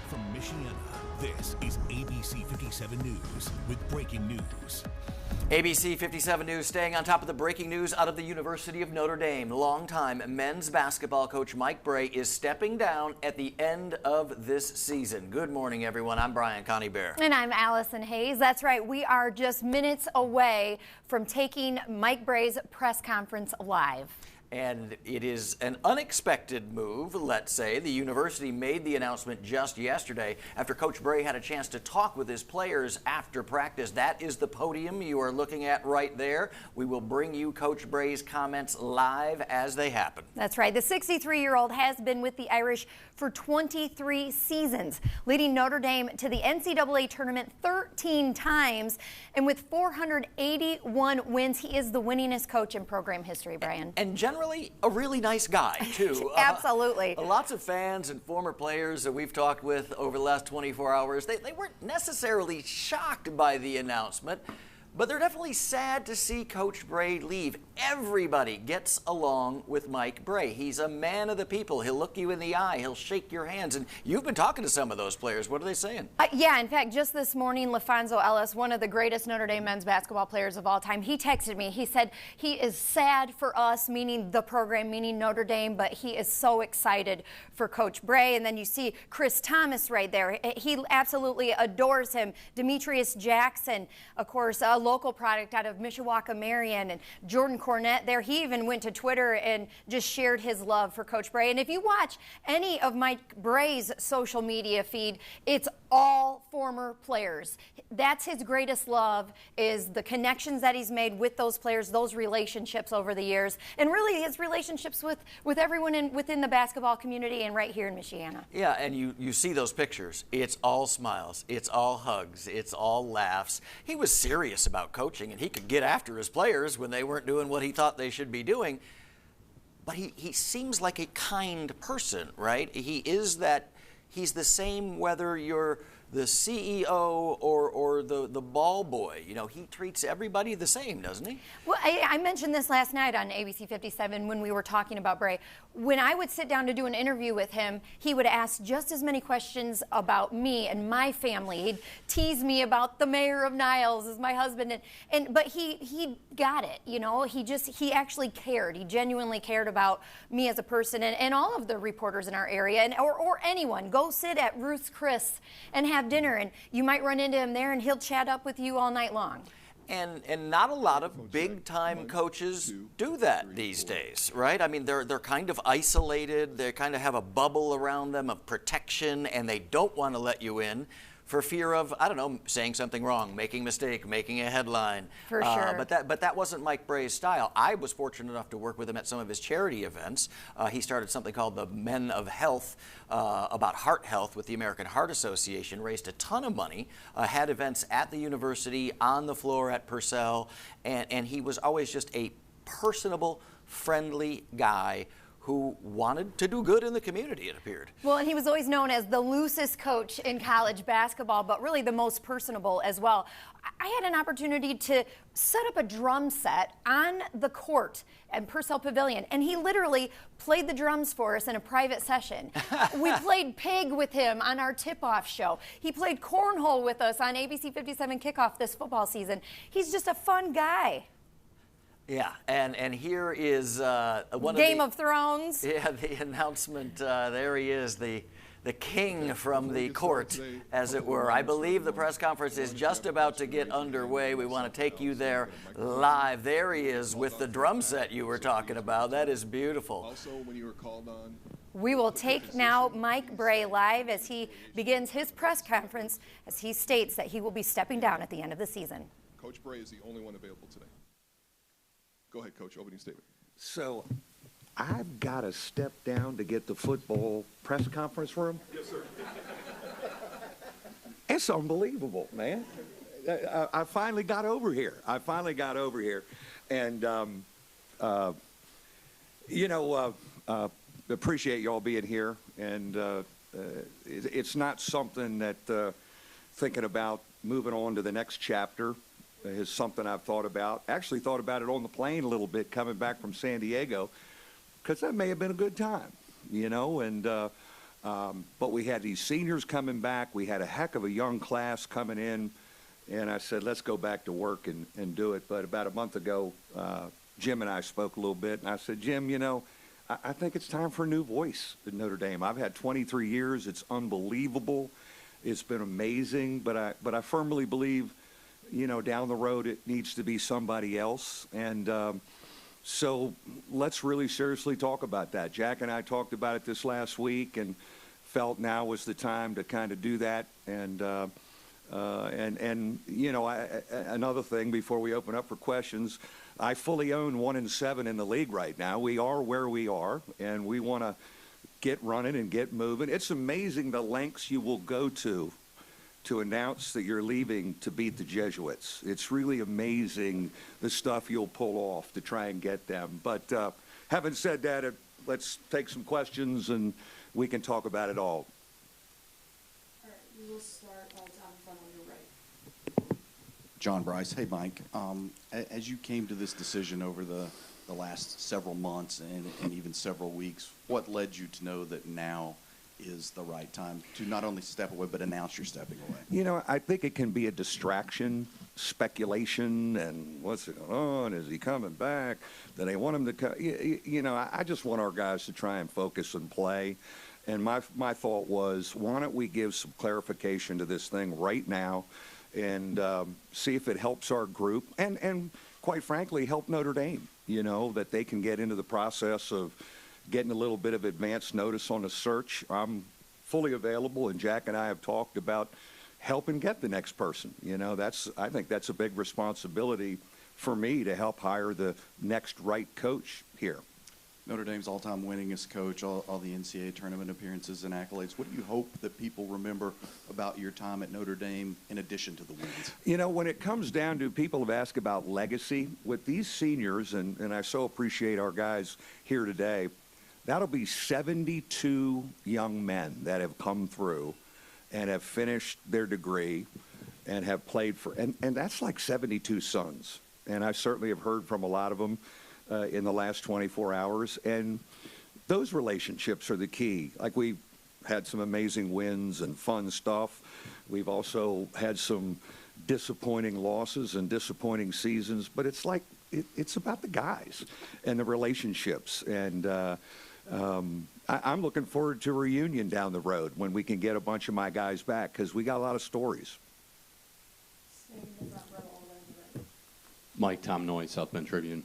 From Michiana, this is ABC 57 News with breaking news. ABC 57 News staying on top of the breaking news out of the University of Notre Dame. Longtime men's basketball coach Mike Brey is stepping down at the end of this season. Good morning, everyone. I'm Brian Connie Bear. And I'm Allison Hayes. That's right. We are just minutes away from taking Mike Brey's press conference live. And it is an unexpected move, let's say. The university made the announcement just yesterday after Coach Brey had a chance to talk with his players after practice. That is the podium you are looking at right there. We will bring you Coach Brey's comments live as they happen. That's right. The 63-year-old has been with the Irish for 23 seasons, leading Notre Dame to the NCAA tournament 13 times. And with 481 wins, he is the winningest coach in program history, Brian. And generally a really nice guy, too. Absolutely. Lots of fans and former players that we've talked with over the last 24 hours, they weren't necessarily shocked by the announcement, but they're definitely sad to see Coach Brey leave. Everybody gets along with Mike Brey. He's a man of the people. He'll look you in the eye. He'll shake your hands. And you've been talking to some of those players. What are they saying? Yeah, in fact, just this morning, LaFonso Ellis, one of the greatest Notre Dame men's basketball players of all time, he texted me. He said he is sad for us, meaning the program, meaning Notre Dame, but he is so excited for Coach Brey. And then you see Chris Thomas right there. He absolutely adores him. Demetrius Jackson, of course, a local product out of Mishawaka, Marion, and Jordan Cornette there. He even went to Twitter and just shared his love for Coach Brey. And if you watch any of Mike Brey's social media feed, it's all former players. That's his greatest love, is the connections that he's made with those players, those relationships over the years, and really his relationships with everyone within the basketball community and right here in Michiana. Yeah, and you see those pictures. It's all smiles. It's all hugs. It's all laughs. He was serious about coaching, and he could get after his players when they weren't doing what he thought they should be doing. But he seems like a kind person, right? He's the same whether you're the CEO or the ball boy. You know, he treats everybody the same, doesn't he? Well, I mentioned this last night on ABC 57 when we were talking about Brey. When I would sit down to do an interview with him, he would ask just as many questions about me and my family. He'd tease me about the mayor of Niles as my husband, but he got it. You know, he actually cared. He genuinely cared about me as a person and all of the reporters in our area or anyone. Go sit at Ruth's Chris and have dinner, and you might run into him there, and he'll chat up with you all night long. And not a lot of big-time coaches do that these days, right? I mean, they're kind of isolated. They kind of have a bubble around them of protection, and they don't want to let you in for fear of, I don't know, saying something wrong, making a mistake, making a headline. For sure. But that wasn't Mike Brey's style. I was fortunate enough to work with him at some of his charity events. He started something called the Men of Health, about heart health with the American Heart Association, raised a ton of money, had events at the university, on the floor at Purcell, and he was always just a personable, friendly guy who wanted to do good in the community, it appeared. Well, and he was always known as the loosest coach in college basketball, but really the most personable as well. I had an opportunity to set up a drum set on the court at Purcell Pavilion, and he literally played the drums for us in a private session. We played Pig with him on our tip-off show. He played cornhole with us on ABC 57 Kickoff this football season. He's just a fun guy. Yeah, and here is one Game of Thrones. Yeah, the announcement. There he is, the king from the court, as it were. I believe the press conference is just about to get underway. We want to take you there live. There he is with the drum set you were talking about. That is beautiful. Also, when you were called on, we will take now Mike Brey live as he begins his press conference, as he states that he will be stepping down at the end of the season. Coach Brey is the only one available today. Go ahead, Coach. Opening statement. So, I've got to step down to get the football press conference room? Yes, sir. It's unbelievable, man. I finally got over here. And, appreciate y'all being here. And it's not something that thinking about moving on to the next chapter is something I've thought about. Actually thought about it on the plane a little bit coming back from San Diego, because that may have been a good time, and But we had these seniors coming back. We had a heck of a young class coming in. And I said, let's go back to work and do it. But about a month ago, Jim and I spoke a little bit. And I said, Jim, you know, I think it's time for a new voice at Notre Dame. I've had 23 years. It's unbelievable. It's been amazing. But I firmly believe, you know, down the road it needs to be somebody else. And so let's really seriously talk about that. Jack and I talked about it this last week and felt now was the time to kind of do that. And you know, another thing before we open up for questions, I fully own 1-7 in the league right now. We are where we are, and we want to get running and get moving. It's amazing the lengths you will go to announce that you're leaving to beat the Jesuits. It's really amazing the stuff you'll pull off to try and get them. But having said that, let's take some questions, and we can talk about it all. All right, we will start down in front on your right. John Bryce. Hey, Mike. As you came to this decision over the last several months and even several weeks, what led you to know that now is the right time to not only step away but announce you're stepping away? You know, I think it can be a distraction, speculation, and what's going on? Is he coming back? Do they want him to come? You know, I just want our guys to try and focus and play. And my thought was, why don't we give some clarification to this thing right now and see if it helps our group and quite frankly, help Notre Dame, you know, that they can get into the process of getting a little bit of advance notice on the search. I'm fully available, and Jack and I have talked about helping get the next person. You know, I think that's a big responsibility for me to help hire the next right coach here. Notre Dame's all-time winningest coach, all the NCAA tournament appearances and accolades. What do you hope that people remember about your time at Notre Dame in addition to the wins? You know, when it comes down to, people have asked about legacy. With these seniors, and I so appreciate our guys here today, that'll be 72 young men that have come through and have finished their degree and have played for, and that's like 72 sons. And I certainly have heard from a lot of them in the last 24 hours. And those relationships are the key. Like, we've had some amazing wins and fun stuff. We've also had some disappointing losses and disappointing seasons. But it's like, it's about the guys and the relationships. And I'm looking forward to a reunion down the road when we can get a bunch of my guys back, because we got a lot of stories. Mike, Tom Noy, South Bend Tribune.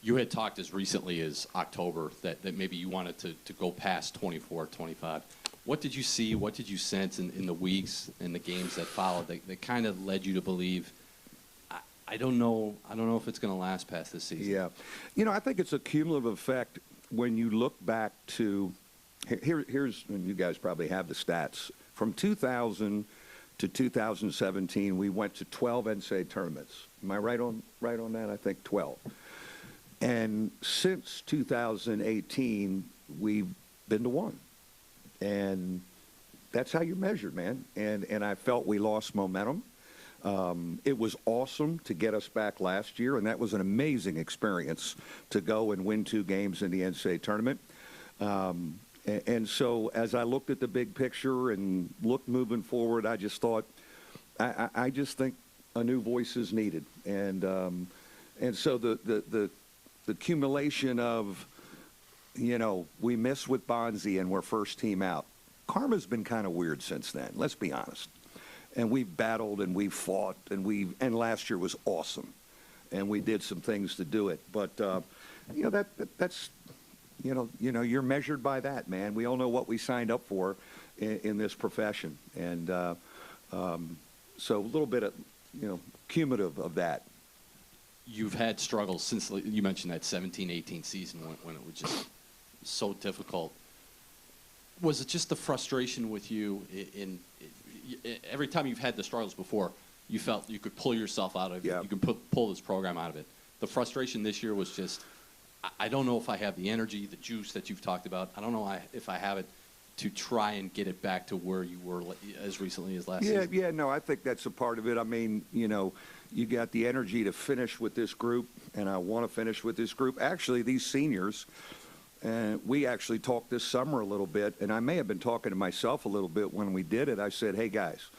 You had talked as recently as October that maybe you wanted to go past 24, 25. What did you see, what did you sense in the weeks and the games that followed that kind of led you to believe, I don't know if it's going to last past this season? Yeah. You know, I think it's a cumulative effect when you look back to, here's, and you guys probably have the stats, from 2000 to 2017, we went to 12 NCAA tournaments. Am I right on that? I think 12. And since 2018, we've been to one. And that's how you're measured, man. And I felt we lost momentum. It was awesome to get us back last year, and that was an amazing experience to go and win 2 games in the NCAA tournament. And so as I looked at the big picture and looked moving forward, I just thought, I just think a new voice is needed. And so the accumulation of, you know, we missed with Bonzi and we're first team out. Karma's been kind of weird since then, let's be honest. And we've battled and we've fought and last year was awesome. And we did some things to do it. But, you know, that's, you know, you're measured by that, man. We all know what we signed up for in this profession. And so a little bit of, you know, cumulative of that. You've had struggles since, you mentioned that 17-18 season when it was just so difficult. Was it just the frustration with you in every time you've had the struggles before, you felt you could pull yourself out of it, you can pull this program out of it? The frustration this year was just, I don't know if I have the energy, the juice that you've talked about. I don't know if I have it to try and get it back to where you were as recently as last season. Yeah, no, I think that's a part of it. I mean, you know, you got the energy to finish with this group, and I want to finish with this group. Actually, these seniors, And we actually talked this summer a little bit, and I may have been talking to myself a little bit when we did it. I said, hey, guys,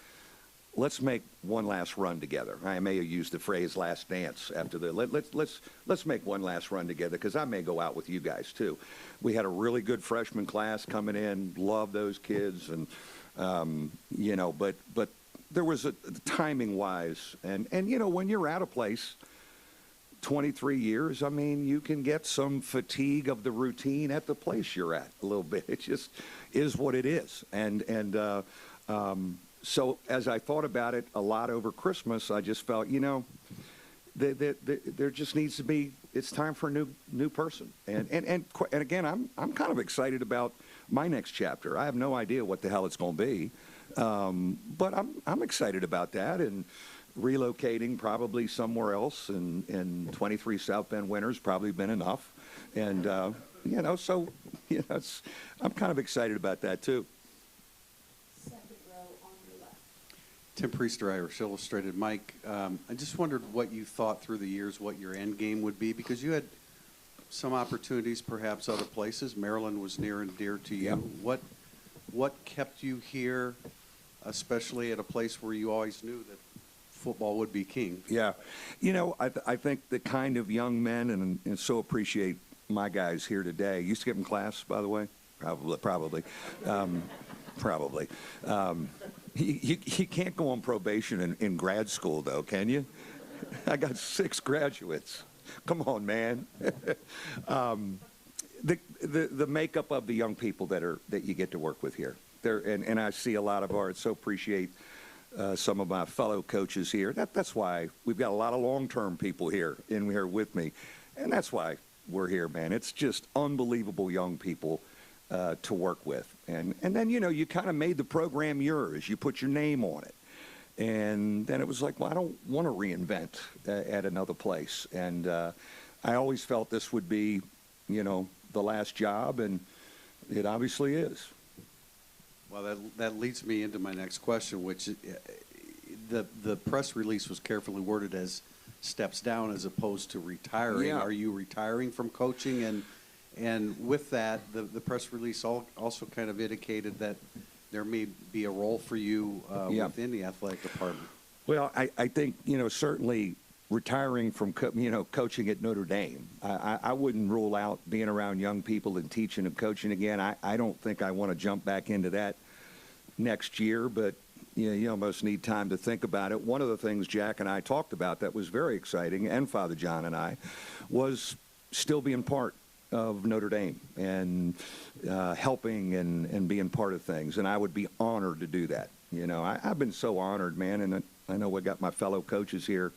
let's make one last run together. I may have used the phrase last dance after the let's make one last run together, because I may go out with you guys too. We had a really good freshman class coming in, love those kids, and you know, but there was a timing wise, and you know, when you're at a place 23 years, I mean, you can get some fatigue of the routine at the place you're at a little bit. It just is what it is. So as I thought about it a lot over Christmas, I just felt, you know, there just needs to be, it's time for a new person. And again, I'm kind of excited about my next chapter. I have no idea what the hell it's going to be, but I'm excited about that, and relocating probably somewhere else, and 23 South Bend winters probably been enough, and you know, so you know, I'm kind of excited about that too. Second row on your left. Tim Priester, Irish Illustrated. Mike, I just wondered what you thought through the years, what your end game would be, because you had some opportunities, perhaps other places. Maryland was near and dear to you. Yep. What kept you here, especially at a place where you always knew that football would be king? Yeah. You know, I think the kind of young men, and so appreciate my guys here today. You skip in class, by the way? Probably. You can't go on probation in grad school, though, can you? I got 6 graduates. Come on, man. The makeup of the young people that you get to work with here. And I see a lot of ours, so appreciate some of my fellow coaches here. That's why we've got a lot of long-term people here with me, and that's why we're here, man. It's just unbelievable young people to work with, and then, you know, you kind of made the program yours. You put your name on it, and then it was like, well, I don't want to reinvent at another place, and I always felt this would be, you know, the last job, and it obviously is. Well, that leads me into my next question, which the press release was carefully worded as steps down as opposed to retiring. Yeah. Are you retiring from coaching? And with that, the press release also kind of indicated that there may be a role for you within the athletic department. Well, I think, you know, certainly retiring from coaching at Notre Dame, I wouldn't rule out being around young people and teaching and coaching again. I don't think I want to jump back into that next year, but you almost need time to think about it. One of the things Jack and I talked about that was very exciting, and Father John and I, was still being part of Notre Dame and helping and being part of things, and I would be honored to do that. You know, I've been so honored, man, and I know we got my fellow coaches here.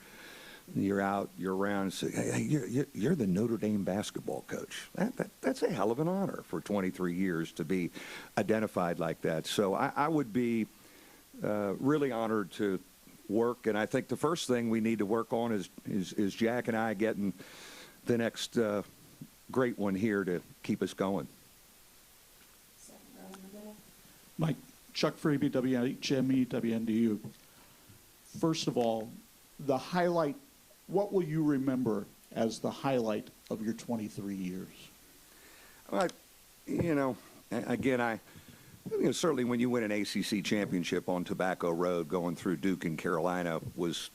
You're out, you're around, and say, hey, you're the Notre Dame basketball coach. That's a hell of an honor for 23 years to be identified like that. So I would be really honored to work, and I think the first thing we need to work on is Jack and I getting the next great one here to keep us going. Second row in the middle. Mike, Chuck Freeby, WHME, WNDU. First of all, the highlight, what will you remember as the highlight of your 23 years? Well, you know, again, certainly when you win an ACC championship on Tobacco Road going through Duke and Carolina was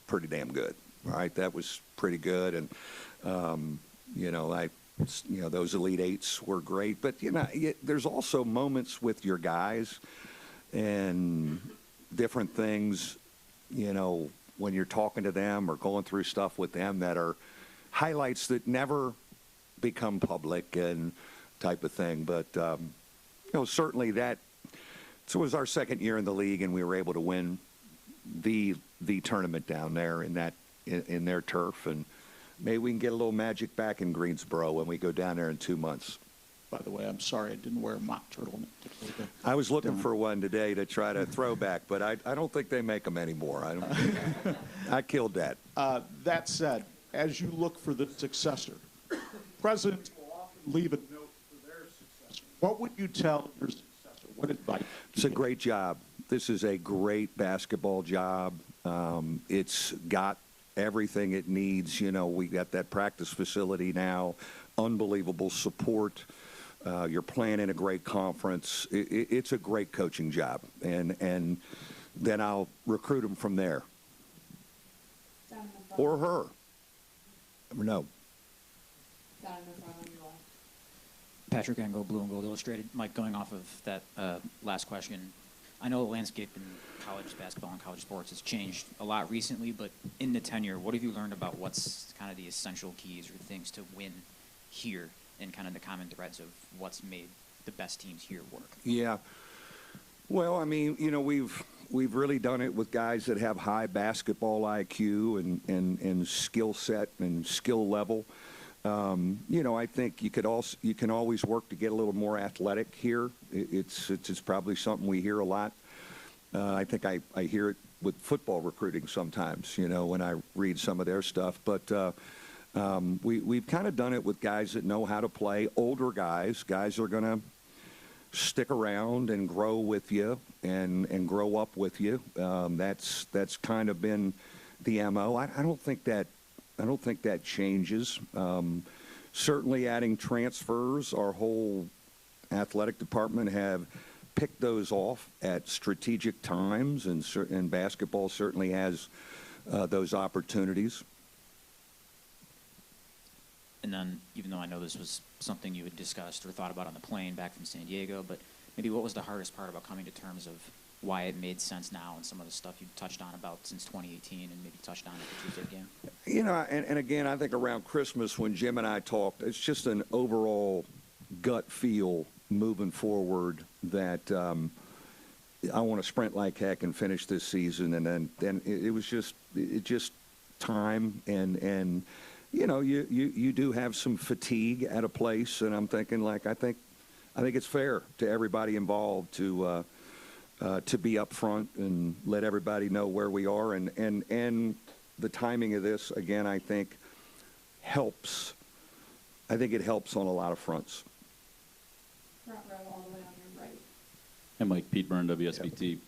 pretty damn good, right? That was pretty good, and you know, those Elite Eights were great. But you know, there's also moments with your guys and different things, you know, when you're talking to them or going through stuff with them that are highlights that never become public and type of thing. But you know, certainly that. So it was our second year in the league, and we were able to win the tournament down there in their turf, and maybe we can get a little magic back in Greensboro when we go down there in 2 months. By the way, I'm sorry I didn't wear a mock turtleneck. I was looking for one today to try to throw back, but I don't think they make them anymore. I killed that. That said, as you look for the successor, presidents will often leave a note for their successor. What would you tell your successor? What advice? It's a great job. This is a great basketball job. It's got everything it needs. You know, we got that practice facility now, unbelievable support. You're playing in a great conference. It's a great coaching job, and then I'll recruit them from there. Down in the front. Or her. Never know. Down in the front on your left. Patrick Engel, Blue and Gold Illustrated. Mike, going off of that last question, I know the landscape in college basketball and college sports has changed a lot recently, but in the tenure, what have you learned about what's kind of the essential keys or things to win here and kind of the common threads of what's made the best teams here work? Yeah. Well, I mean, you know, we've really done it with guys that have high basketball IQ and skill set and skill level. You know, I think you can always work to get a little more athletic here. It's probably something we hear a lot. I think I hear it with football recruiting sometimes, you know, when I read some of their stuff. But we've kind of done it with guys that know how to play, older guys that are going to stick around and grow with you and grow up with you. That's kind of been the MO. I don't think that changes. Certainly adding transfers, our whole athletic department have picked those off at strategic times, and basketball certainly has those opportunities. And then, even though I know this was something you had discussed or thought about on the plane back from San Diego, but maybe what was the hardest part about coming to terms of why it made sense now and some of the stuff you touched on about since 2018 and maybe touched on at the Tuesday game? You know, and again, I think around Christmas when Jim and I talked, it's just an overall gut feel moving forward that I want to sprint like heck and finish this season. And then it was just time and you know, you do have some fatigue at a place, and I'm thinking, like, I think it's fair to everybody involved to be up front and let everybody know where we are, and the timing of this, again, I think helps. I think it helps on a lot of fronts. Front row all the way on your right. Hey, Mike, Pete Byrne, WSBT.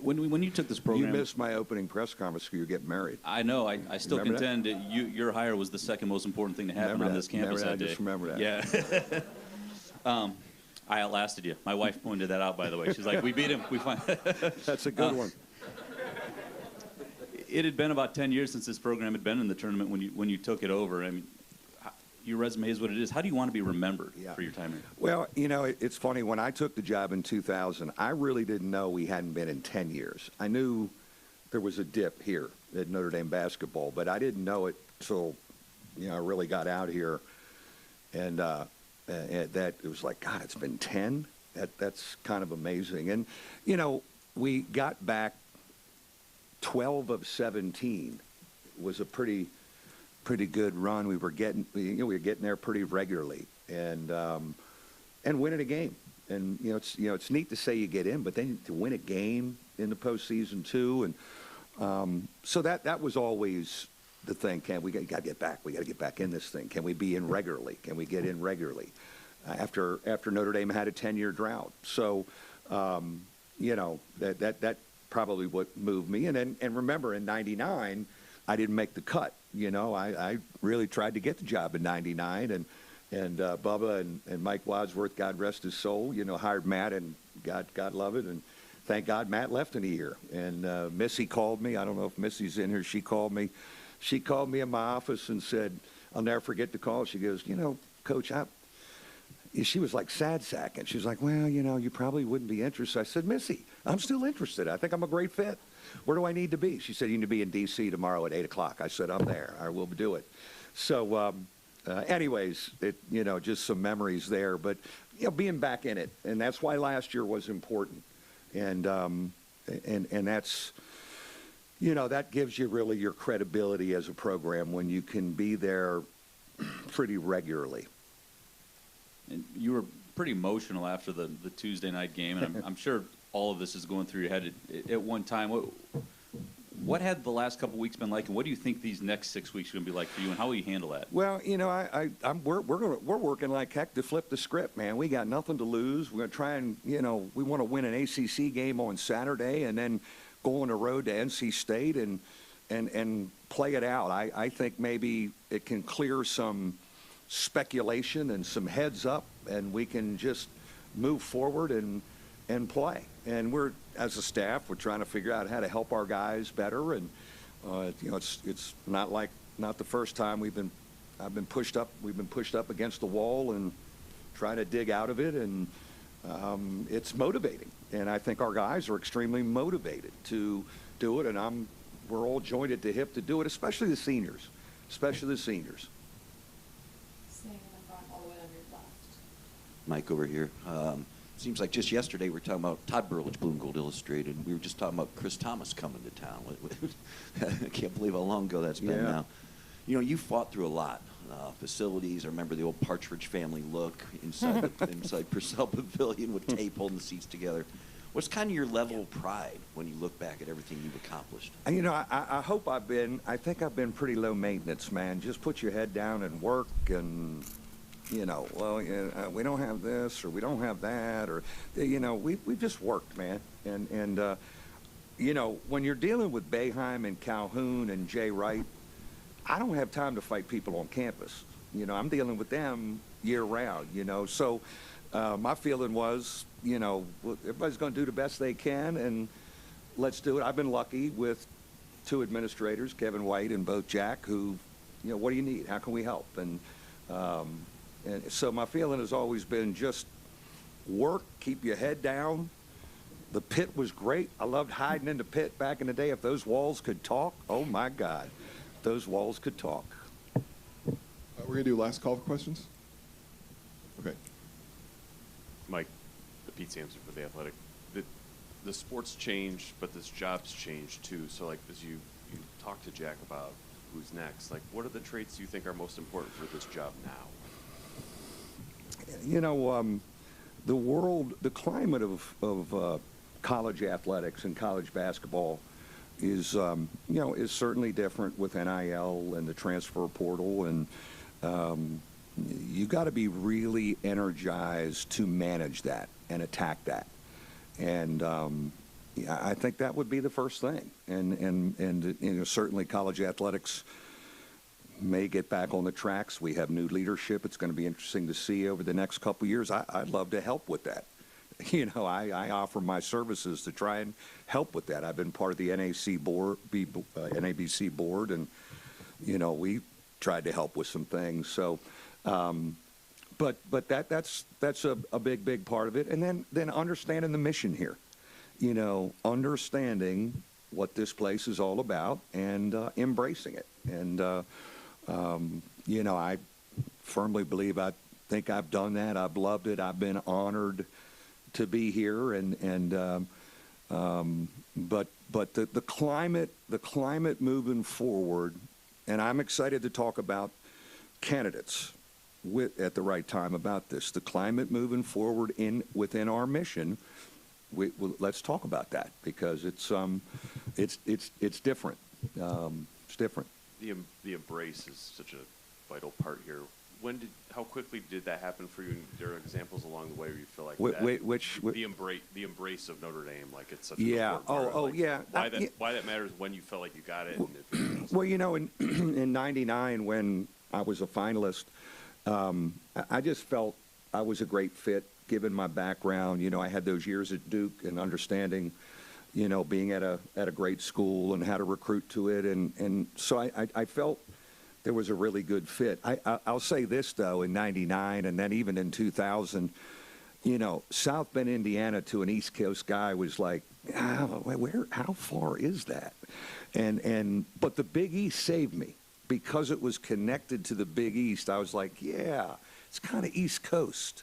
When you took this program, You missed my opening press conference because you're getting married. I know. I still contend that your hire was the second most important thing to happen on this campus that day. I just remember that. Yeah. I outlasted you. My wife pointed that out, by the way. She's like, "We beat him. We find." That's a good one. It had been about 10 years since this program had been in the tournament when you took it over. I mean, your resume is what it is. How do you want to be remembered for your time here? Well, you know, it's funny. When I took the job in 2000, I really didn't know we hadn't been in 10 years. I knew there was a dip here at Notre Dame basketball, but I didn't know it till, you know, I really got out here, and that it was like, God, it's been 10? That's kind of amazing. And, you know, we got back 12 of 17. It was a pretty good run. We were getting there pretty regularly, and winning a game. And it's neat to say you get in, but then to win a game in the postseason too. And so that was always the thing. We got to get back. We got to get back in this thing. Can we be in regularly? Can we get in regularly? After Notre Dame had a 10-year drought, so that probably what moved me. And remember, in '99, I didn't make the cut. You know, I really tried to get the job in '99, and Bubba and Mike Wadsworth, God rest his soul, you know, hired Matt, and God love it, and thank God Matt left in a year. And Missy called me. I don't know if Missy's in here. She called me in my office and said, I'll never forget the call. She goes, you know, Coach, she was like sad sack, and she was like, well, you know, you probably wouldn't be interested. I said, Missy, I'm still interested. I think I'm a great fit. Where do I need to be? She said, you need to be in D.C. tomorrow at 8 o'clock. I said, I'm there. I will do it. So anyways, just some memories there. But, you know, being back in it, and that's why last year was important. And that's, you know, that gives you really your credibility as a program when you can be there pretty regularly. And you were pretty emotional after the Tuesday night game, and I'm sure all of this is going through your head at one time. What had the last couple of weeks been like, and what do you think these next 6 weeks are going to be like for you, and how will you handle that? Well, you know, we're working like heck to flip the script, man. We got nothing to lose. We're going to try and, you know, we want to win an ACC game on Saturday and then go on the road to NC State and and play it out. I think maybe it can clear some speculation and some heads up, and we can just move forward and play. And we're, as a staff, we're trying to figure out how to help our guys better. And it's not the first time we've been pushed up against the wall and trying to dig out of it. And it's motivating. And I think our guys are extremely motivated to do it. And we're all joined at the hip to do it, especially the seniors. Staying in the front all the way on your left. Mike over here. Seems like just yesterday we were talking about Todd Burlage, Blue and Gold Illustrated. We were just talking about Chris Thomas coming to town. I can't believe how long ago that's been now. You know, you fought through a lot. Facilities. I remember the old Partridge Family look inside Purcell Pavilion with tape holding the seats together. What's kind of your level of pride when you look back at everything you've accomplished? You know, I think I've been pretty low maintenance, man. Just put your head down and work, and, you know, we don't have this or we don't have that, or, you know, we've just worked, man. And you know, when you're dealing with Boeheim and Calhoun and Jay Wright, I don't have time to fight people on campus. You know, I'm dealing with them year round, you know. So my feeling was, you know, everybody's going to do the best they can, and let's do it. I've been lucky with two administrators, Kevin White and Bo Jack, who, you know, what do you need? How can we help? And so my feeling has always been just work, keep your head down. The pit was great. I loved hiding in the pit back in the day. If those walls could talk, oh my God, those walls could talk. We're going to do last call for questions. Okay. Mike, Pete Sampson for The Athletic. The sport's changed, but this job's changed too. So, like, as you talk to Jack about who's next, like, what are the traits you think are most important for this job now? You know, the climate of college athletics and college basketball is, you know, is certainly different with NIL and the transfer portal, and you got to be really energized to manage that and attack that. And yeah, I think that would be the first thing. And you know, certainly college athletics may get back on the tracks. We have new leadership. It's going to be interesting to see over the next couple of years. I'd love to help with that. You know, I offer my services to try and help with that. I've been part of the NABC board, and, you know, we tried to help with some things. So, but that's a big part of it. And then understanding the mission here, you know, understanding what this place is all about and embracing it. And, you know, I firmly believe, I think I've done that. I've loved it. I've been honored to be here, but the climate moving forward, and I'm excited to talk about candidates at the right time about this. The climate moving forward within our mission. Let's talk about that, because it's different. It's different. The embrace is such a vital part here. How quickly did that happen for you? And there are examples along the way where you feel like the embrace of Notre Dame, like it's such an important part. Yeah. Why that matters, when you felt like you got it. Well, you know, in '99 when I was a finalist, I just felt I was a great fit given my background. You know, I had those years at Duke and understanding, you know, being at a great school and how to recruit to it, and so I felt there was a really good fit. I'll say this, though, in '99 and then even in 2000, you know, South Bend, Indiana to an East Coast guy was like, how far is that? But the Big East saved me because it was connected to the Big East. I was like, yeah, it's kind of East Coast.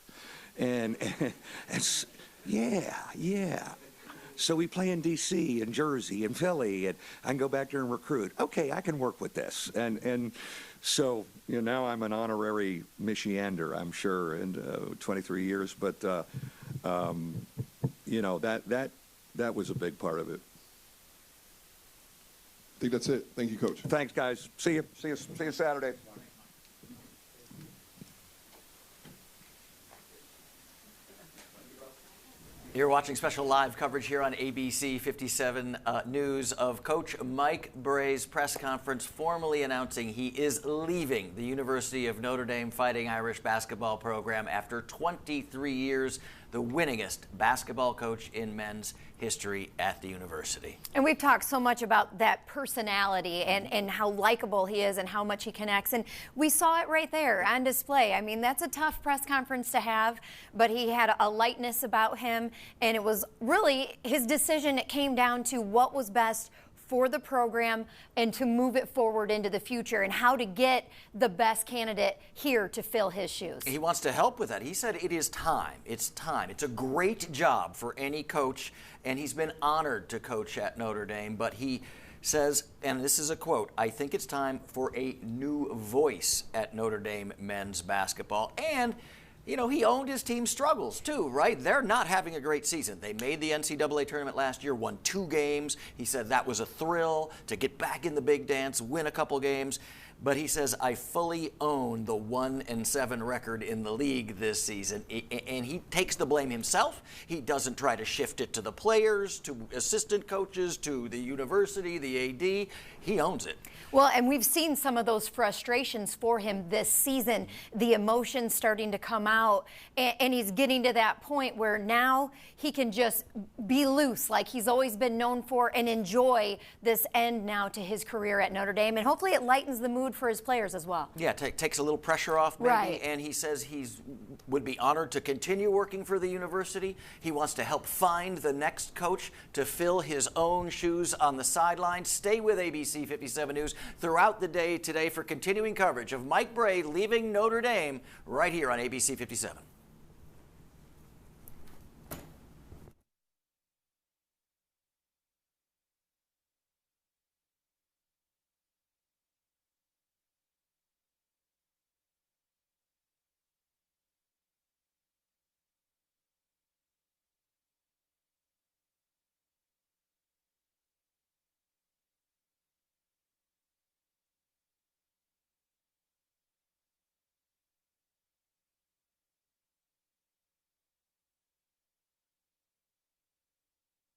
And yeah. So we play in D.C. and Jersey and Philly, and I can go back there and recruit. Okay, I can work with this. And so, you know, now I'm an honorary Michiander, I'm sure, in 23 years. But, you know, that was a big part of it. I think that's it. Thank you, Coach. Thanks, guys. See you Saturday. You're watching special live coverage here on ABC 57 News of Coach Mike Brey's press conference formally announcing he is leaving the University of Notre Dame Fighting Irish basketball program after 23 years, the winningest basketball coach in men's history at the university. And we've talked so much about that personality and how likable he is and how much he connects. And we saw it right there on display. I mean, that's a tough press conference to have, but he had a lightness about him. And it was really his decision. It came down to what was best for the program and to move it forward into the future and how to get the best candidate here to fill his shoes. He wants to help with that. He said it is time. It's time. It's a great job for any coach, and he's been honored to coach at Notre Dame, but he says, and this is a quote, "I think it's time for a new voice at Notre Dame men's basketball." And you know, he owned his team's struggles too, right? They're not having a great season. They made the NCAA tournament last year, won 2 games. He said that was a thrill to get back in the big dance, win a couple games. But he says, I fully own the 1-7 record in the league this season. And he takes the blame himself. He doesn't try to shift it to the players, to assistant coaches, to the university, the AD. He owns it. Well, and we've seen some of those frustrations for him this season, the emotions starting to come out, and he's getting to that point where now he can just be loose like he's always been known for and enjoy this end now to his career at Notre Dame. And hopefully it lightens the mood for his players as well. Yeah, takes a little pressure off maybe, right. And he says would be honored to continue working for the university. He wants to help find the next coach to fill his own shoes on the sidelines. Stay with ABC 57 News throughout the day today for continuing coverage of Mike Brey leaving Notre Dame right here on ABC 57.